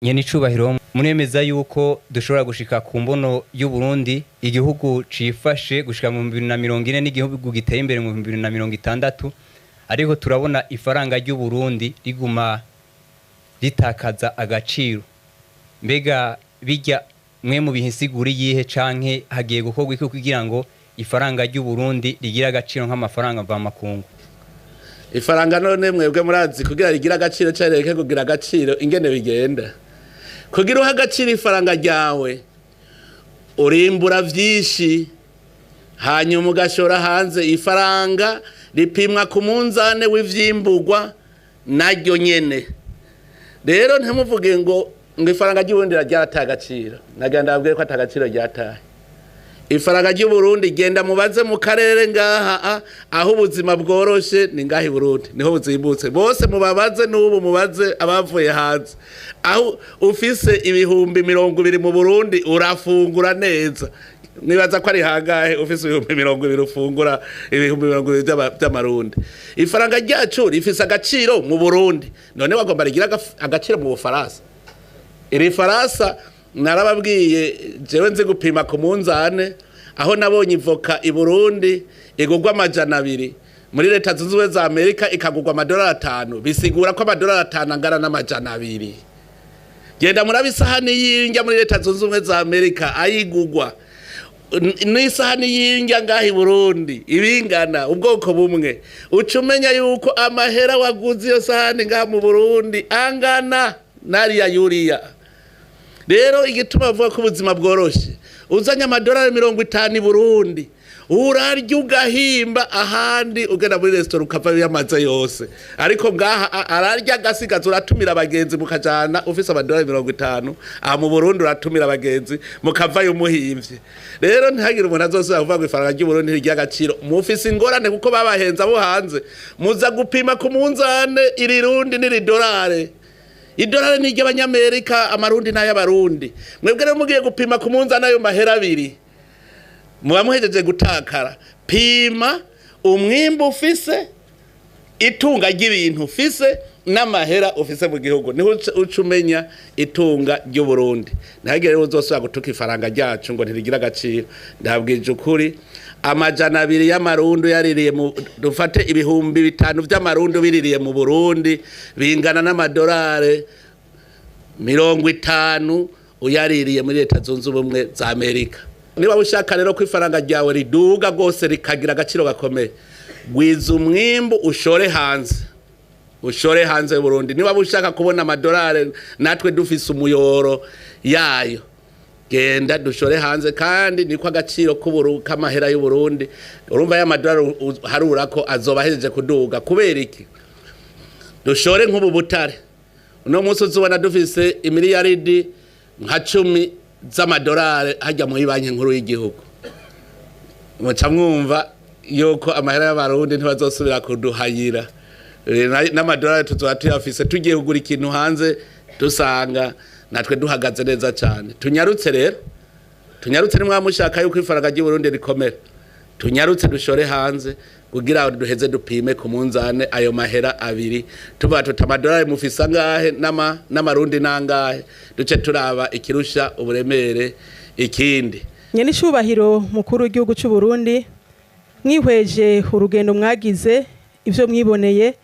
Nyene icubahiro munemeza yuko dushobora gushika ku mbono y'u Burundi igihugu cifashe gushika mu 2040 n'igihugu giteye imbere mu 2060 ariko turabona ifaranga ry'u Burundi riguma ritakaza agaciro mbega bijya mwe mu bihisiguri yihe canke hagiye gukorwa iki kugira ngo ifaranga ry'u Burundi rigira agaciro nk'amafaranga mva makungu ifaranga none mwebwe murazi kugira rigira agaciro cyareke kugira agaciro ingene bigenda kugira uhagacira ifaranga ryawe urimbura vyinshi hanyuma ugashora hanze ifaranga ripimwa ku munzane w'ivyimburwa naryo nyene rero ntimuvuge ngo ifaranga ry'uburundi ryarataye agaciro nagenda babwiye ko atagaciro ryataye ifaranga ry'u Burundi genda mubaze mu karere ngaha aho ubuzima bworoshe ni ngahi Burundi niho buzimbutse bose mubabaze n'ubu mubaze abavuye hanze aho ufise ibihumbi 20 mu Burundi urafungura neza nibaza ko ari hangahe ufise ibihumbi 20 ufungura ibihumbi 20 by'amarundi ifaranga ryacu rifise agaciro mu Burundi none wagomba rigira agaciro mu Bufaransa iri Faransa narababwiye jewe nzi gupima ku munzane aho nabonye ivoka i Burundi igugwa $200 muri leta zunze ubumwe za Amerika ikagugwa $5 bisigura ko $5 angana n'amajana 2 genda murabisahani y'indya muri leta zunze ubumwe za Amerika ayigugwa n'isahani y'indya ngahi Burundi ibingana ubwoko bumwe ucumenya yuko amahera waguze iyo sahani ngaha mu Burundi angana nari ya yuriya rero igituma avuga ko ubuzima bworoshe uzanya $50 i Burundi urarya ugahimba ahandi ugenda muri restaurant ukava yamaze yose ariko ngaha ararya agasigaza uratumira abagenzi mukajana ufise $50 aha mu Burundi uratumira abagenzi mukavayo muhimvye rero ntihagire umuntu azosubira kuvuga ngo ifaranga ry'u Burundi ntirya agaciro mufise ingorane kuko babahenza bo hanze muza gupima ku munzane iri rundi n'iri dolare idolari ni ry'abanyamerika amarundi n'ay'abarundi mwebwe rero mugiye gupima ku munzane ayo mahera 2 muba muhejeje gutakara pima umwimbu ufise itunga ry'ibintu ufise n'amahera ufise mu gihugu niho ucumenya itunga ry'u Burundi ntihagire rero uzosubira gutuka ifaranga ryacu ngo ntirigira agaciro ndabwije ukuri amajana 2 y'amarundi yaririye mu dufate ibihumbi 5 by'amarundi biririye mu Burundi bingana n'amadolari 50 uyaririye muri leta zunze ubumwe za Amerika niba ushaka rero ko ifaranga ryawe riduga gose rikagira agaciro gakomeye gwiza umwimbu ushore hanze y'u Burundi niba ushaka kubona amadolari natwe dufise umuyoro yayo genda dushore hanze kandi niko agaciro k'amahera y'u Burundi urumva ya madolari harura ko azoba hejeje kuduga kubera iki dushore nk'ubu butare uno munsi uzubona dufise imiliyaridi nka 10 z'amadolari hajya mu banki nkuru y'igihugu muca mwumva yuko amahera y'abarundi ntibazosubira kuduhayira n'amadolari tuzoba tuyafise tugiye kugura ikintu hanze dusanga natwe duhagaze neza cyane tunyarutse nimwamushaka yuko ifaranga ry'u Burundi rikomera tunyarutse dushore hanze kugira duheze dupime ku munzane ayo mahera 2 tuba tutamadolari mufisa ngahe n'amarundi nangahe duce turaba ikirusha uburemere ikindi nyene icubahiro mukuru w'igihugu cy'u Burundi mwihweje urugendo mwagize ivyo mwiboneye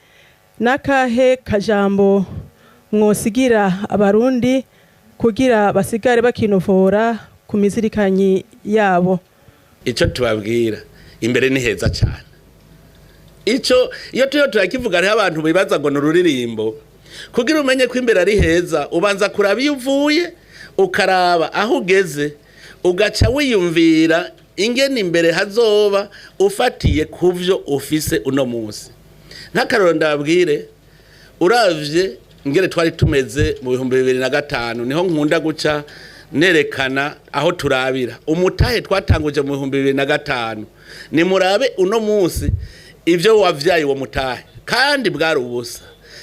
nakahe kajambo mwosigira abarundi kugira basigare bakinovora ku mizirikanyi yabo ico tubabwira imbere ni heza cyane ico iyo turakivuga ari abantu bibaza ngo n'ururirimbo kugira umenye ko imbere ari heza ubanza kuraba iyo uvuye ukaraba aho ugeze ugaca wiyumvira ingene imbere hazoba ufatiye kuvyo ufise uno munsi ntakaroro ndabwire uravye ngere twari tumeze mu 2005 niho nkunda guca nerekana aho turabira umutahe twatanguje mu 2005 ni murabe uno munsi ivyo wavyaye wo mutahe kandi bwari ubusa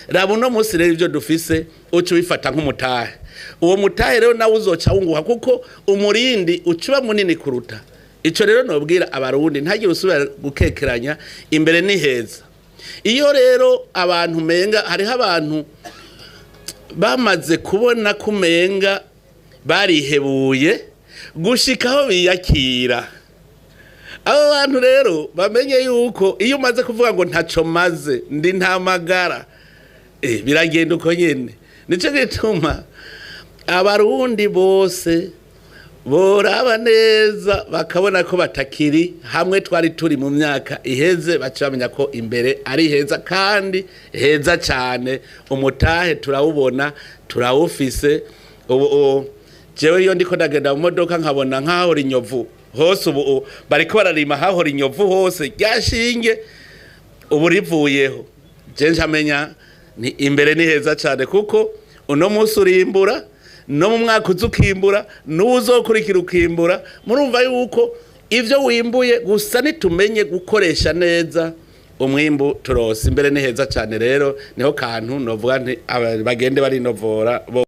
raba uno munsi rero ivyo dufise ucu bifata nk'umutahe uwo mutahe rero nawe uzoca wunguka kuko umurindi ucuba munini kuruta ico rero nobwira abarundi ntagire usubira gukekeranya imbere ni heza iyo rero abantu menga hariho abantu bamaze kubona kumenga barihebuye gushikaho biyakira. Abo bantu rero bamenye yuko iyo umaze kuvuga ngo ntaco maze ndi nta magara biragenda uko nyene. Nico gituma abarundi bose boraba neza bakabona ko batakiri hamwe twari turi mu myaka iheze, bacamenya ko imbere ari heza kandi heza cyane. Umutahe turawubona turawufise. Ubu jewe iyo ndiko ndagenda mu modoka nkabona nkaho rinyovu hose, ubu bariko bararima haho rinyovu hose ryashinge ubu rivuyeho, je ncamenya ni imbere ni heza cyane, kuko uno munsi urimbura no mu mwaka uzukimbura n'uzokurikira ukimbura. Murumva yuko ivyo wimbuye gusa nitumenye gukoresha neza umwimbu turose imbere ni heza cyane. Rero niho kantu novuga nti bagende barinovora.